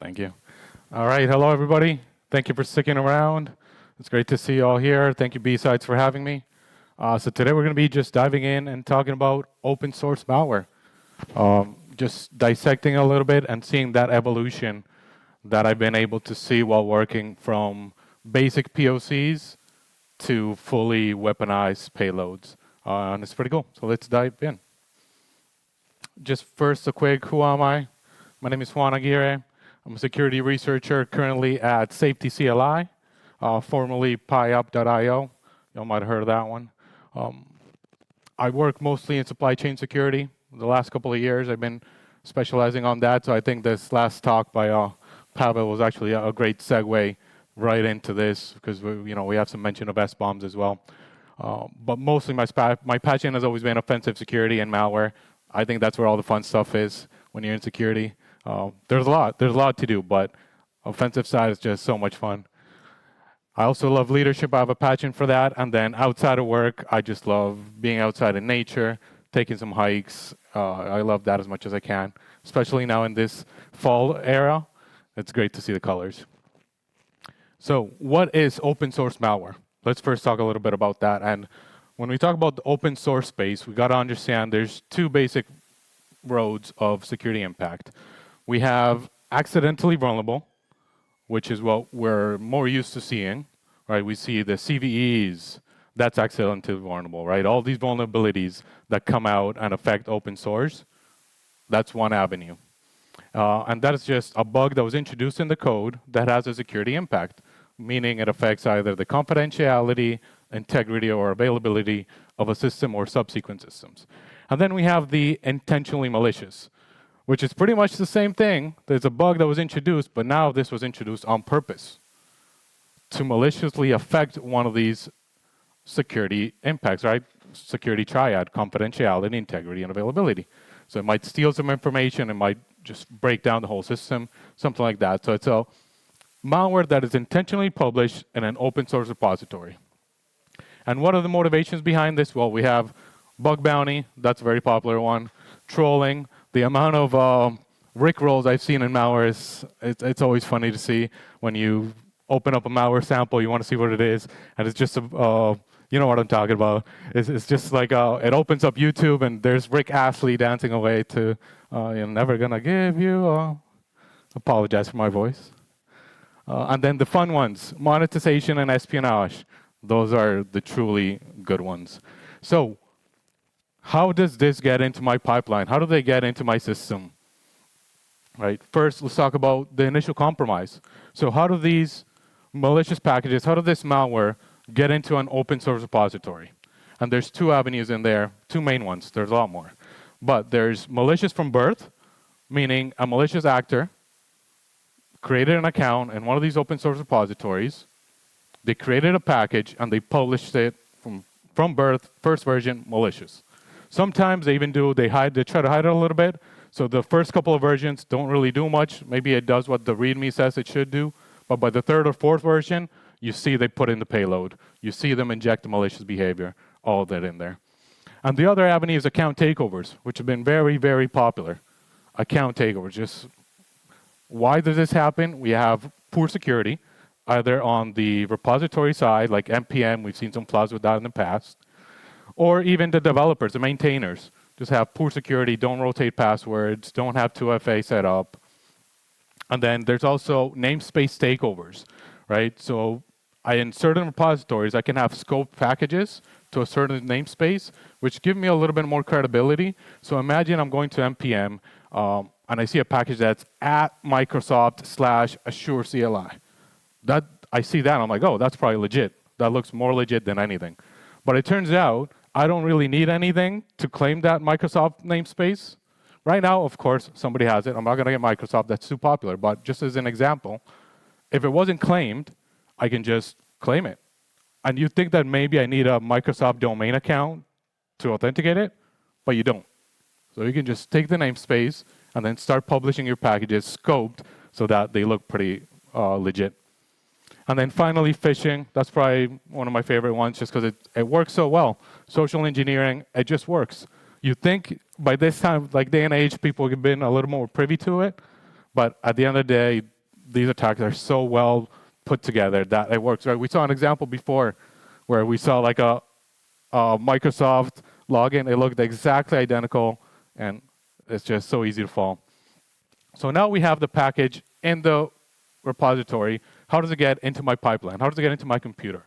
Thank you. All right, hello everybody. Thank you for sticking around. It's great to see you all here. Thank you, BSides, for having me. So today we're going to be just diving in and talking about open source malware. Just dissecting a little bit and seeing that evolution that I've been able to see while working from basic PoCs to fully weaponized payloads. And it's pretty cool. So let's dive in. Just first a quick, who am I? My name is Juan Aguirre. I'm a security researcher currently at Safety CLI, formerly PyUp.io. Y'all might have heard of that one. I work mostly in supply chain security. The last couple of years, I've been specializing on that. So I think this last talk by Pavel was actually a great segue right into this because we have some mention of S-bombs as well. But mostly my passion has always been offensive security and malware. I think that's where all the fun stuff is when you're in security. There's a lot to do, but offensive side is just so much fun. I also love leadership. I have a passion for that. And then outside of work, I just love being outside in nature, taking some hikes. I love that as much as I can, especially now in this fall era. It's great to see the colors. So what is open source malware? Let's first talk a little bit about that. And when we talk about the open source space, we got to understand there's two basic roads of security impact. We have accidentally vulnerable, which is what we're more used to seeing, right? We see the CVEs, that's accidentally vulnerable, right? All these vulnerabilities that come out and affect open source, that's one avenue. And that is just a bug that was introduced in the code that has a security impact, meaning it affects either the confidentiality, integrity, or availability of a system or subsequent systems. And then we have the intentionally malicious, which is pretty much the same thing. There's a bug that was introduced, but now this was introduced on purpose to maliciously affect one of these security impacts, right? Security triad, confidentiality, integrity, and availability. So it might steal some information, it might just break down the whole system, something like that. So it's a malware that is intentionally published in an open source repository. And what are the motivations behind this? Well, we have bug bounty, that's a very popular one. Trolling, the amount of rickrolls I've seen in malware it's always funny to see when you open up a malware sample, you want to see what it is, and it's just you know what I'm talking about. It's just like it opens up YouTube and there's Rick Astley dancing away to "You're never gonna give you." Apologize for my voice. And then the fun ones, monetization and espionage. Those are the truly good ones. So how does this get into my pipeline? How do they get into my system? Right. First, let's talk about the initial compromise. So how do these malicious packages, how does this malware get into an open source repository? And there's two avenues in there, two main ones. There's a lot more. But there's malicious from birth, meaning a malicious actor created an account in one of these open source repositories. They created a package and they published it from birth, first version, malicious. Sometimes they even they try to hide it a little bit. So the first couple of versions don't really do much. Maybe it does what the README says it should do. But by the third or fourth version, you see they put in the payload. You see them inject the malicious behavior, all of that in there. And the other avenue is account takeovers, which have been very, very popular. Account takeovers. Just why does this happen? We have poor security, either on the repository side, like NPM, we've seen some flaws with that in the past, or even the developers, the maintainers, just have poor security, don't rotate passwords, don't have 2FA set up. And then there's also namespace takeovers, right? So in certain repositories, I can have scoped packages to a certain namespace, which give me a little bit more credibility. So imagine I'm going to NPM, and I see a package that's at Microsoft/Azure CLI. I see that, and I'm like, oh, that's probably legit. That looks more legit than anything. But it turns out I don't really need anything to claim that Microsoft namespace. Right now, of course, somebody has it. I'm not going to get Microsoft. That's too popular. But just as an example, if it wasn't claimed, I can just claim it. And you think that maybe I need a Microsoft domain account to authenticate it, but you don't. So you can just take the namespace and then start publishing your packages scoped so that they look pretty legit. And then finally, phishing. That's probably one of my favorite ones just because it works so well. Social engineering, it just works. You think by this time, like day and age, people have been a little more privy to it. But at the end of the day, these attacks are so well put together that it works. Right? We saw an example before where we saw like a Microsoft login. It looked exactly identical, and it's just so easy to fall. So now we have the package in the repository. How does it get into my pipeline? How does it get into my computer?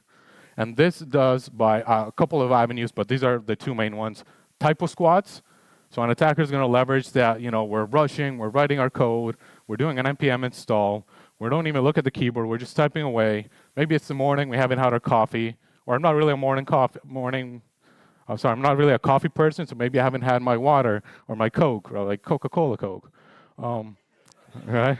And this does by a couple of avenues, but these are the two main ones. Typo squats. So an attacker is going to leverage that, we're rushing, we're writing our code, we're doing an NPM install, we don't even look at the keyboard, we're just typing away. Maybe it's the morning, we haven't had our coffee, or I'm not really I'm not really a coffee person, so maybe I haven't had my water or my Coke, or like Coca-Cola Coke. Right?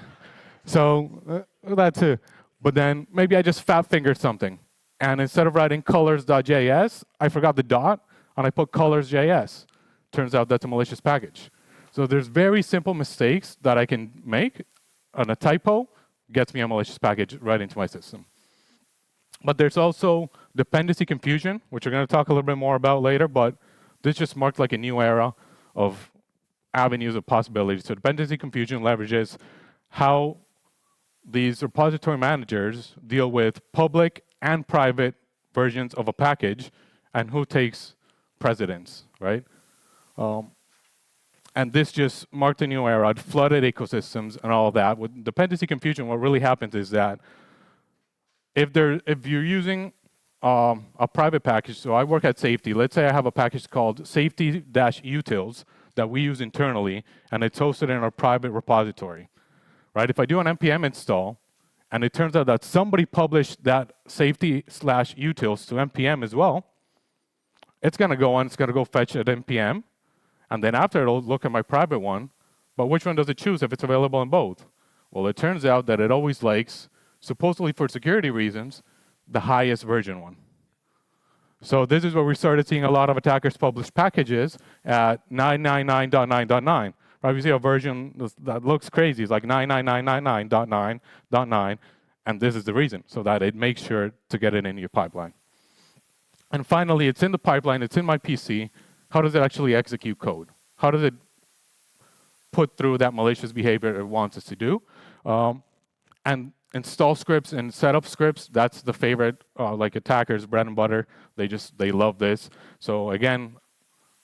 So that too. But then maybe I just fat fingered something. And instead of writing colors.js, I forgot the dot, and I put colors.js. Turns out that's a malicious package. So there's very simple mistakes that I can make, and a typo gets me a malicious package right into my system. But there's also dependency confusion, which we're going to talk a little bit more about later, but this just marked like a new era of avenues of possibilities. So dependency confusion leverages how these repository managers deal with public and private versions of a package and who takes precedence, right? And this just marked a new era. It flooded ecosystems and all of that. With dependency confusion, what really happens is that if you're using a private package, so I work at safety. Let's say I have a package called safety-utils that we use internally, and it's hosted in our private repository, right? If I do an NPM install, and it turns out that somebody published that safety/utils to NPM as well, it's going to go on, it's going to go fetch at NPM, and then after it'll look at my private one, but which one does it choose if it's available in both? Well, it turns out that it always likes, supposedly for security reasons, the highest version one. So this is where we started seeing a lot of attackers publish packages at 999.9.9. Right? We see a version that looks crazy. It's like 99999.9.9, and this is the reason, so that it makes sure to get it in your pipeline. And finally, it's in the pipeline, it's in my PC. How does it actually execute code? How does it put through that malicious behavior it wants us to do? And install scripts and setup scripts, that's the favorite, like attackers' bread and butter. They love this. So again,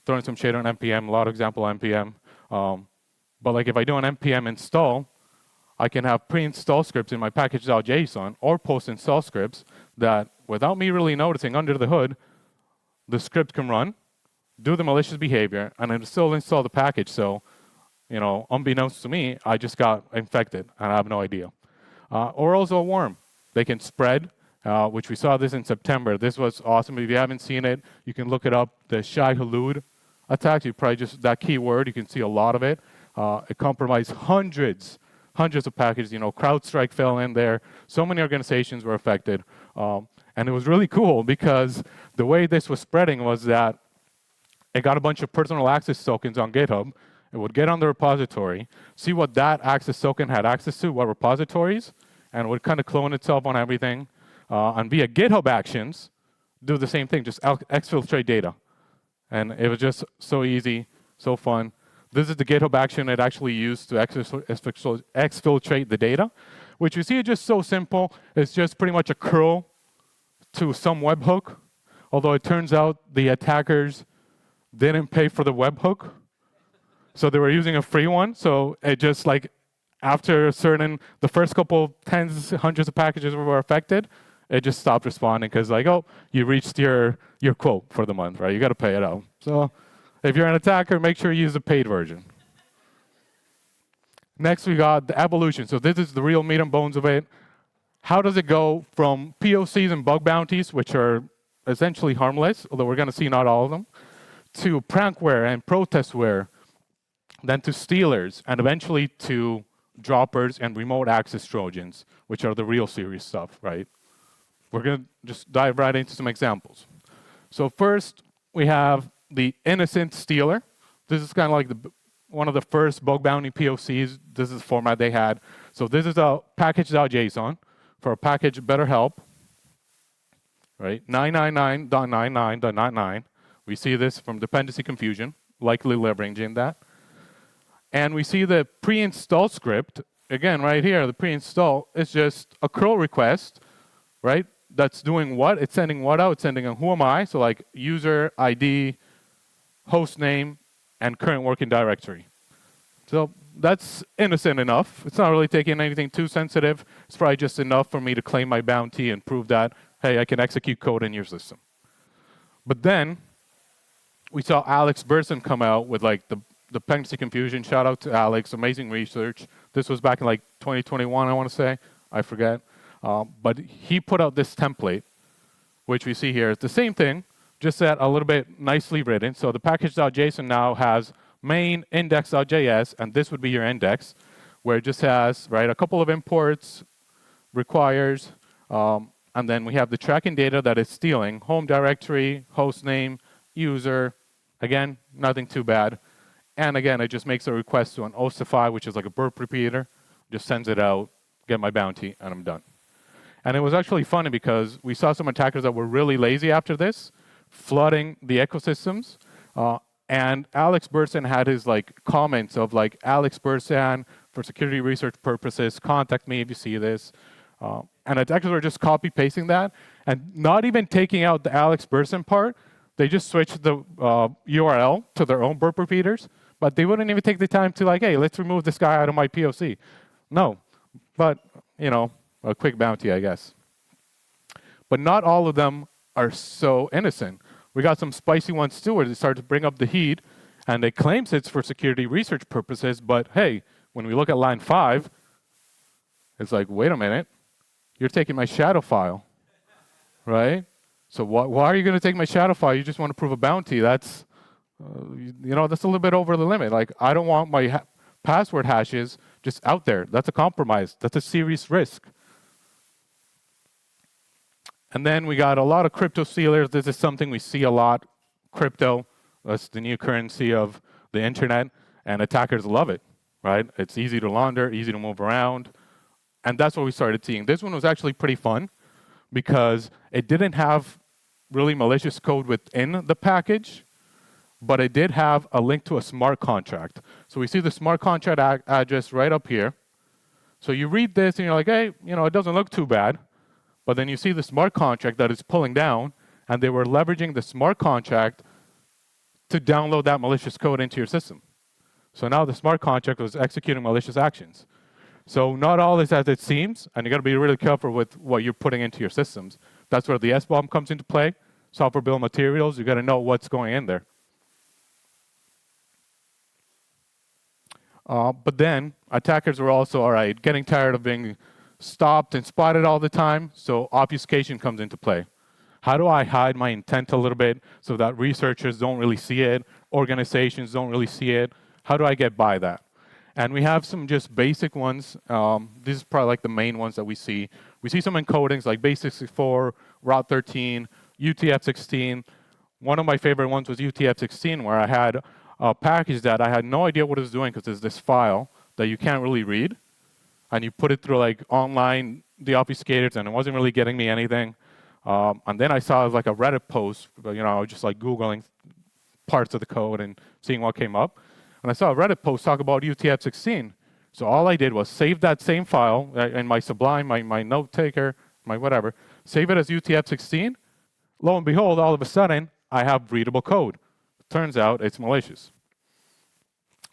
throwing some shade on NPM, a lot of example NPM. But like if I do an NPM install, I can have pre-install scripts in my package.json or post-install scripts that, without me really noticing under the hood, the script can run, do the malicious behavior, and it'll still install the package. So, unbeknownst to me, I just got infected, and I have no idea. Or also a worm. They can spread, which we saw this in September. This was awesome. If you haven't seen it, you can look it up. The Shai Hulud attacks, you probably just, that keyword, you can see a lot of it. It compromised hundreds of packages. CrowdStrike fell in there. So many organizations were affected. And it was really cool because the way this was spreading was that it got a bunch of personal access tokens on GitHub. It would get on the repository, see what that access token had access to, what repositories, and it would kind of clone itself on everything. And via GitHub Actions, do the same thing, just exfiltrate data. And it was just so easy, so fun. This is the GitHub action it actually used to exfiltrate the data, which you see is just so simple. It's just pretty much a curl to some webhook, although it turns out the attackers didn't pay for the webhook. So they were using a free one. So it just like, after the first couple tens, hundreds of packages were affected, it just stopped responding because like, oh, you reached your quote for the month, right? You got to pay it out. So if you're an attacker, make sure you use the paid version. Next, we got the evolution. So this is the real meat and bones of it. How does it go from PoCs and bug bounties, which are essentially harmless, although we're going to see not all of them, to prankware and protestware, then to stealers, and eventually to droppers and remote access Trojans, which are the real serious stuff, right? We're going to just dive right into some examples. So first, we have the innocent stealer. This is kind of like one of the first bug bounty PoCs. This is the format they had. So this is a package.json for a package BetterHelp, right? 999.99.99. We see this from dependency confusion, likely leveraging that. And we see the pre-install script again, right here, the pre-install is just a curl request, right? That's doing what? It's sending what out? It's sending a who am I? So like user, ID, host name, and current working directory. So that's innocent enough. It's not really taking anything too sensitive. It's probably just enough for me to claim my bounty and prove that, hey, I can execute code in your system. But then we saw Alex Burson come out with like the dependency confusion. Shout out to Alex, amazing research. This was back in like 2021, I want to say. I forget. But he put out this template, which we see here. It's the same thing, just that a little bit nicely written. So the package.json now has main index.js, and this would be your index, where it just has a couple of imports, requires, and then we have the tracking data that it's stealing, home directory, host name, user. Again, nothing too bad. And again, it just makes a request to an ossify, which is like a burp repeater, just sends it out, get my bounty, and I'm done. And it was actually funny because we saw some attackers that were really lazy after this, flooding the ecosystems. And Alex Burson had his comments of Alex Burson, for security research purposes, contact me if you see this. And attackers were just copy pasting that and not even taking out the Alex Burson part. They just switched the URL to their own burp repeaters, but they wouldn't even take the time to hey, let's remove this guy out of my POC. No, but a quick bounty, I guess. But not all of them are so innocent. We got some spicy ones too, where they start to bring up the heat, and they claim it's for security research purposes, but hey, when we look at line 5, it's like, wait a minute, you're taking my shadow file, right? So why are you going to take my shadow file? You just want to prove a bounty. That's, that's a little bit over the limit. I don't want my password hashes just out there. That's a compromise. That's a serious risk. And then we got a lot of crypto stealers. This is something we see a lot. Crypto, that's the new currency of the internet, and attackers love it, right? It's easy to launder, easy to move around, and that's what we started seeing. This one was actually pretty fun because it didn't have really malicious code within the package, but it did have a link to a smart contract. So we see the smart contract address right up here. So you read this and you're like, hey, it doesn't look too bad. But then you see the smart contract that is pulling down, and they were leveraging the smart contract to download that malicious code into your system. So now the smart contract was executing malicious actions. So not all is as it seems, and you got to be really careful with what you're putting into your systems. That's where the SBOM comes into play. Software bill of materials, you got to know what's going in there. But then attackers were also, getting tired of being stopped and spotted all the time, so obfuscation comes into play. How do I hide my intent a little bit so that researchers don't really see it, organizations don't really see it? How do I get by that? And we have some just basic ones. This is probably the main ones that we see. We see some encodings like base64, route 13, UTF-16. One of my favorite ones was UTF-16, where I had a package that I had no idea what it was doing because there's this file that you can't really read. And you put it through online deobfuscators, and it wasn't really getting me anything. And then I saw a Reddit post, I was just Googling parts of the code and seeing what came up. And I saw a Reddit post talk about UTF-16. So all I did was save that same file in my Sublime, my note taker, my whatever, save it as UTF-16. Lo and behold, all of a sudden, I have readable code. Turns out it's malicious.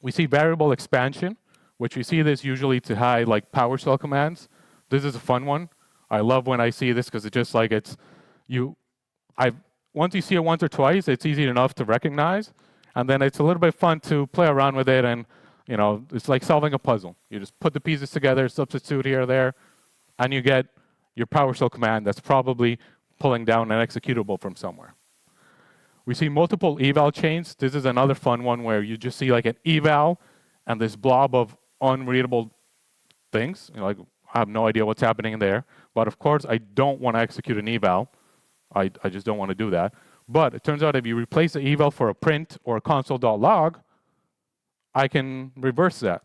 We see variable expansion, which we see this usually to hide PowerShell commands. This is a fun one. I love when I see this because it's just once you see it once or twice, it's easy enough to recognize. And then it's a little bit fun to play around with it, and it's like solving a puzzle. You just put the pieces together, substitute here or there, and you get your PowerShell command that's probably pulling down an executable from somewhere. We see multiple eval chains. This is another fun one where you just see an eval and this blob of unreadable things. I have no idea what's happening in there. But of course, I don't want to execute an eval. I just don't want to do that. But it turns out if you replace the eval for a print or a console.log, I can reverse that.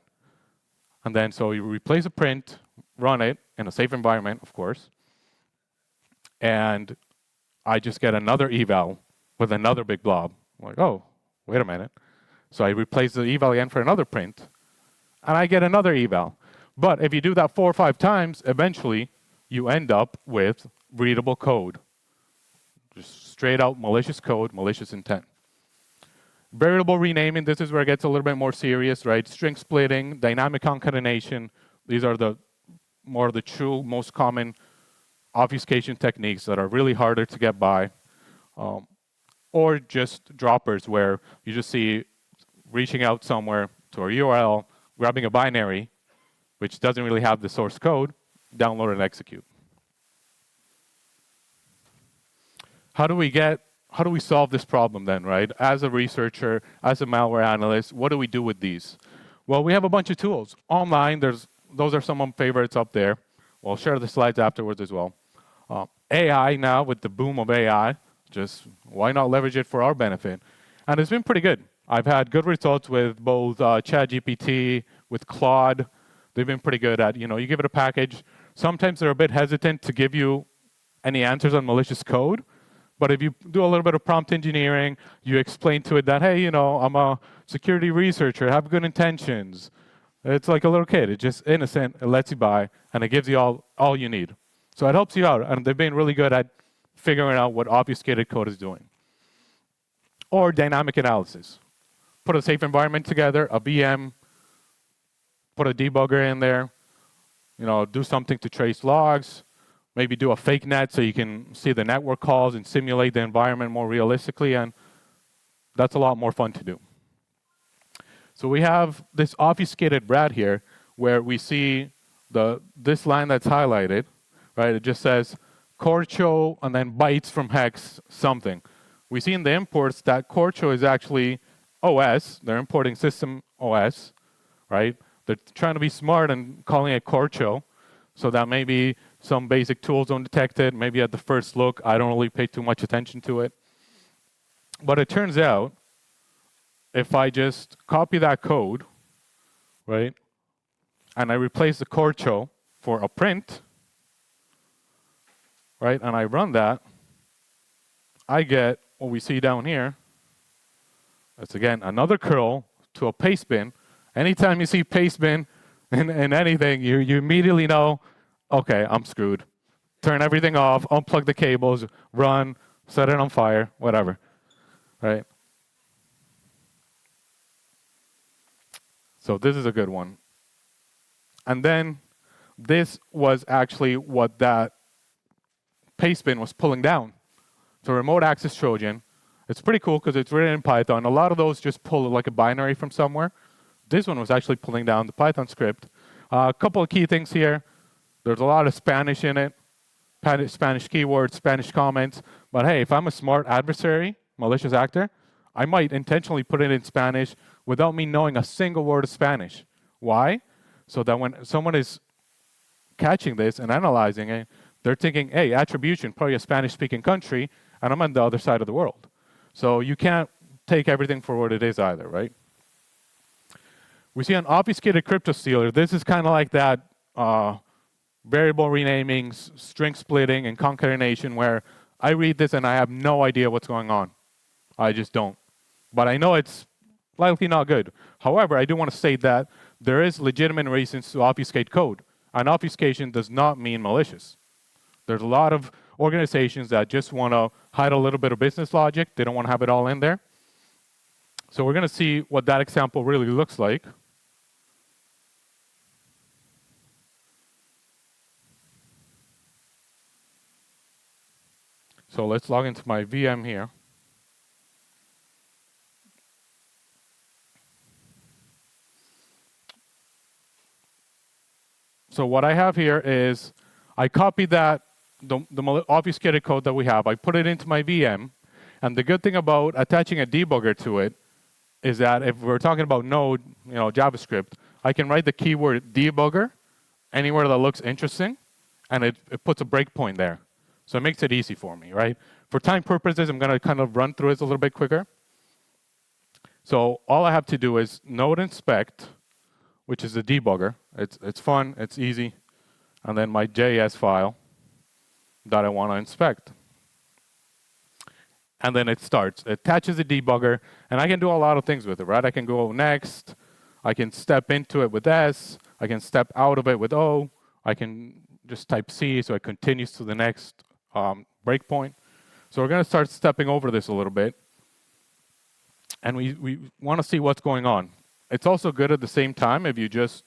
And then so you replace a print, run it in a safe environment, of course, and I just get another eval with another big blob. I'm like, oh, wait a minute. So I replace the eval again for another print, and I get another eval. But if you do that 4 or 5 times, eventually you end up with readable code. Just straight out malicious code, malicious intent. Variable renaming, this is where it gets a little bit more serious, right? String splitting, dynamic concatenation, these are the more the true, most common obfuscation techniques that are really harder to get by. Or just droppers where you just see reaching out somewhere to a URL, grabbing a binary, which doesn't really have the source code, download and execute. How do we solve this problem then, right? As a researcher, as a malware analyst, what do we do with these? Well, we have a bunch of tools. Online, those are some of my favorites up there. We'll share the slides afterwards as well. AI now, with the boom of AI, just why not leverage it for our benefit? And it's been pretty good. I've had good results with both ChatGPT, with Claude. They've been pretty good at, you give it a package. Sometimes they're a bit hesitant to give you any answers on malicious code. But if you do a little bit of prompt engineering, you explain to it that, hey, I'm a security researcher, I have good intentions. It's like a little kid. It's just innocent. It lets you buy, and it gives you all you need. So it helps you out, and they've been really good at figuring out what obfuscated code is doing. Or dynamic analysis. Put a safe environment together, a VM, put a debugger in there, do something to trace logs, maybe do a fake net so you can see the network calls and simulate the environment more realistically, and that's a lot more fun to do. So we have this obfuscated RAD here where we see this line that's highlighted, right? It just says corcho and then bytes from hex something. We see in the imports that corcho is actually OS. They're importing system OS, right? They're trying to be smart and calling it corcho so that maybe some basic tools don't detect it. Maybe at the first look, I don't really pay too much attention to it. But it turns out, if I just copy that code, right, and I replace the corcho for a print, right, and I run that, I get what we see down here. That's, again, another curl to a paste bin. Anytime you see paste bin in anything, you immediately know, okay, I'm screwed. Turn everything off, unplug the cables, run, set it on fire, whatever, right? So this is a good one. And then this was actually what that paste bin was pulling down. So remote access Trojan. It's pretty cool because it's written in Python. A lot of those just pull like a binary from somewhere. This one was actually pulling down the Python script. A couple of key things here. There's a lot of Spanish in it, Spanish keywords, Spanish comments. But hey, if I'm a smart adversary, malicious actor, I might intentionally put it in Spanish without me knowing a single word of Spanish. Why? So that when someone is catching this and analyzing it, they're thinking, hey, attribution, probably a Spanish-speaking country, and I'm on the other side of the world. So you can't take everything for what it is either, right? We see an obfuscated crypto stealer. This is kind of like that variable renaming, string splitting, and concatenation where I read this and I have no idea what's going on. I just don't. But I know it's likely not good. However, I do want to state that there is legitimate reasons to obfuscate code. And obfuscation does not mean malicious. There's a lot of organizations that just want to hide a little bit of business logic. They don't want to have it all in there. So we're going to see what that example really looks like. So let's log into my VM here. So what I have here is I copied the obfuscated code that we have. I put it into my VM. And the good thing about attaching a debugger to it is that if we're talking about Node, JavaScript, I can write the keyword debugger anywhere that looks interesting, and it puts a breakpoint there. So it makes it easy for me, right? For time purposes, I'm going to kind of run through this a little bit quicker. So all I have to do is node inspect, which is the debugger. It's fun, it's easy. And then my JS file that I want to inspect. And then it starts. It attaches the debugger, and I can do a lot of things with it, right? I can go next. I can step into it with S. I can step out of it with O. I can just type C, so it continues to the next breakpoint. So we're going to start stepping over this a little bit. And we want to see what's going on. It's also good at the same time if you just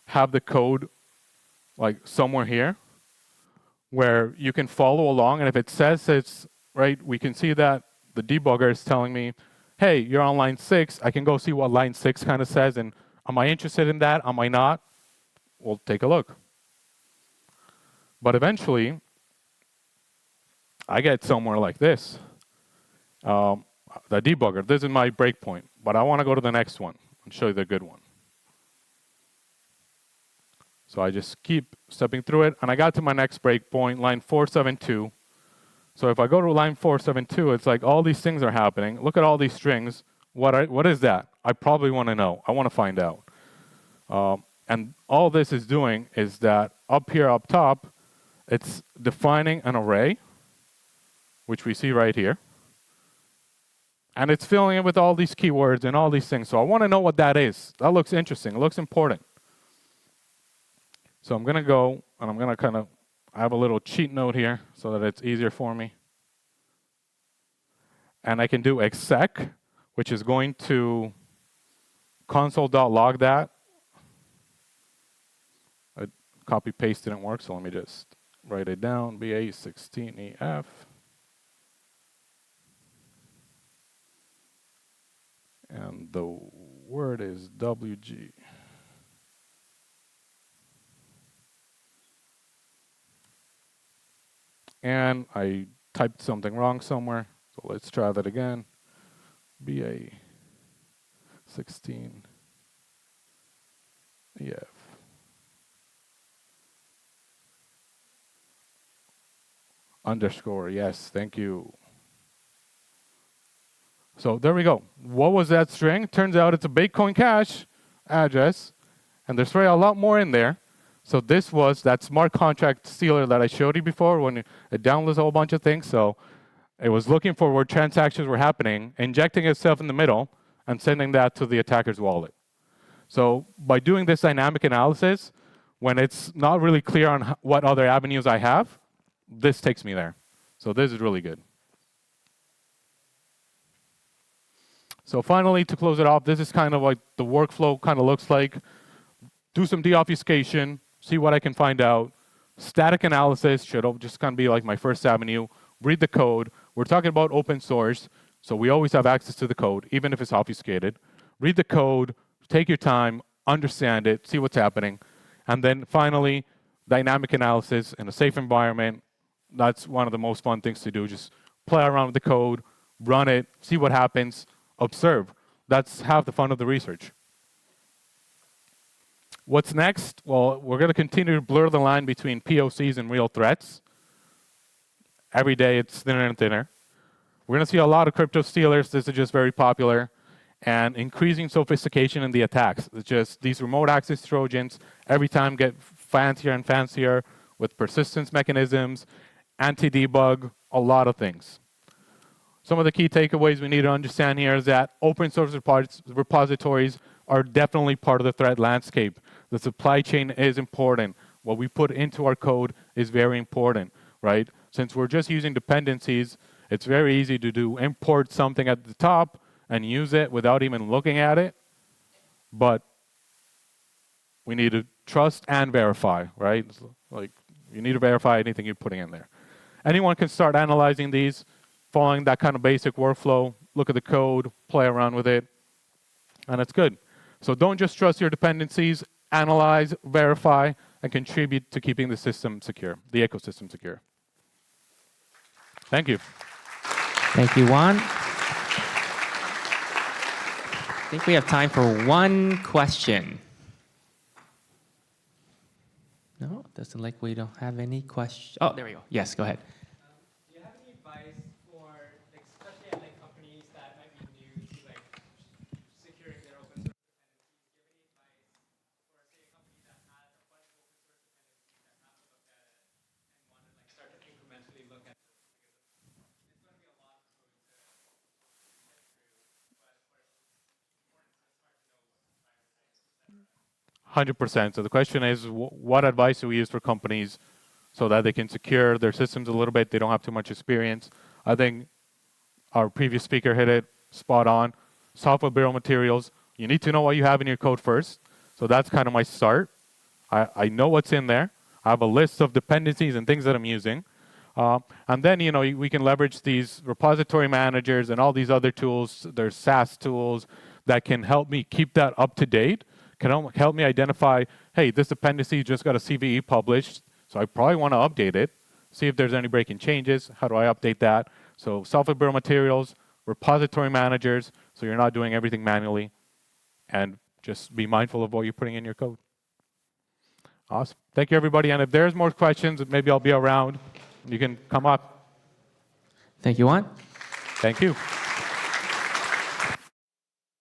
have the code like somewhere here where you can follow along. And if it says it's right, we can see that the debugger is telling me, hey, you're on line 6. I can go see what line 6 kind of says. And am I interested in that? Am I not? We'll take a look. But eventually, I get somewhere like this. The debugger, this is my breakpoint. But I want to go to the next one and show you the good one. So I just keep stepping through it. And I got to my next breakpoint, line 472. So if I go to line 472, it's like all these things are happening. Look at all these strings. What is that? I probably want to know. I want to find out. And all this is doing is that up here, up top, it's defining an array, which we see right here. And it's filling it with all these keywords and all these things. So I want to know what that is. That looks interesting. It looks important. So I'm going to go, and I'm going to I have a little cheat note here so that it's easier for me. And I can do exec, which is going to console.log that. Copy paste didn't work, so let me just write it down. BA16EF. And the word is WG. And I typed something wrong somewhere, so let's try that again. BA16EF. Underscore, yes, thank you. So there we go. What was that string? Turns out it's a Bitcoin Cash address, and there's really a lot more in there. So this was that smart contract stealer that I showed you before when it downloads a whole bunch of things. So it was looking for where transactions were happening, injecting itself in the middle, and sending that to the attacker's wallet. So by doing this dynamic analysis, when it's not really clear on what other avenues I have, this takes me there. So this is really good. So finally, to close it off, this is kind of like the workflow kind of looks like. Do some deobfuscation, see what I can find out. Static analysis should just kind of be like my first avenue. Read the code. We're talking about open source, so we always have access to the code, even if it's obfuscated. Read the code, take your time, understand it, see what's happening. And then finally, dynamic analysis in a safe environment. That's one of the most fun things to do. Just play around with the code, run it, see what happens, observe. That's half the fun of the research. What's next? Well, we're going to continue to blur the line between PoCs and real threats. Every day it's thinner and thinner. We're going to see a lot of crypto stealers. This is just very popular. And increasing sophistication in the attacks. It's just these remote access Trojans every time get fancier and fancier with persistence mechanisms, anti-debug, a lot of things. Some of the key takeaways we need to understand here is that open source repositories are definitely part of the threat landscape. The supply chain is important. What we put into our code is very important, right? Since we're just using dependencies, it's very easy to do import something at the top and use it without even looking at it. But we need to trust and verify, right? Like you need to verify anything you're putting in there. Anyone can start analyzing these, following that kind of basic workflow, look at the code, play around with it, and it's good. So don't just trust your dependencies, analyze, verify, and contribute to keeping the system secure, the ecosystem secure. Thank you. Thank you, Juan. I think we have time for one question. No, doesn't like we don't have any questions. Oh, there we go. Yes, go ahead. Do you have any advice for, like, especially at like companies that might be new to like securing their open source dependencies? Do you have any advice for, say, a company that has a bunch of open source dependencies that haven't looked at it and want to like start to incrementally look at this? Because it's going to be a lot of code to get through, but of course it's important to start to know what to prioritize, etc. 100%. So the question is, what advice do we use for companies so that they can secure their systems a little bit? They don't have too much experience. I think our previous speaker hit it spot on. Software bill of materials. You need to know what you have in your code first. So that's kind of my start. I know what's in there. I have a list of dependencies and things that I'm using. And then, we can leverage these repository managers and all these other tools. There's SaaS tools that can help me keep that up to date, can help me identify, hey, this dependency just got a CVE published, so I probably want to update it, see if there's any breaking changes. How do I update that? So software bill of materials, repository managers, so you're not doing everything manually, and just be mindful of what you're putting in your code. Awesome. Thank you, everybody. And if there's more questions, maybe I'll be around. You can come up. Thank you, Juan. Thank you.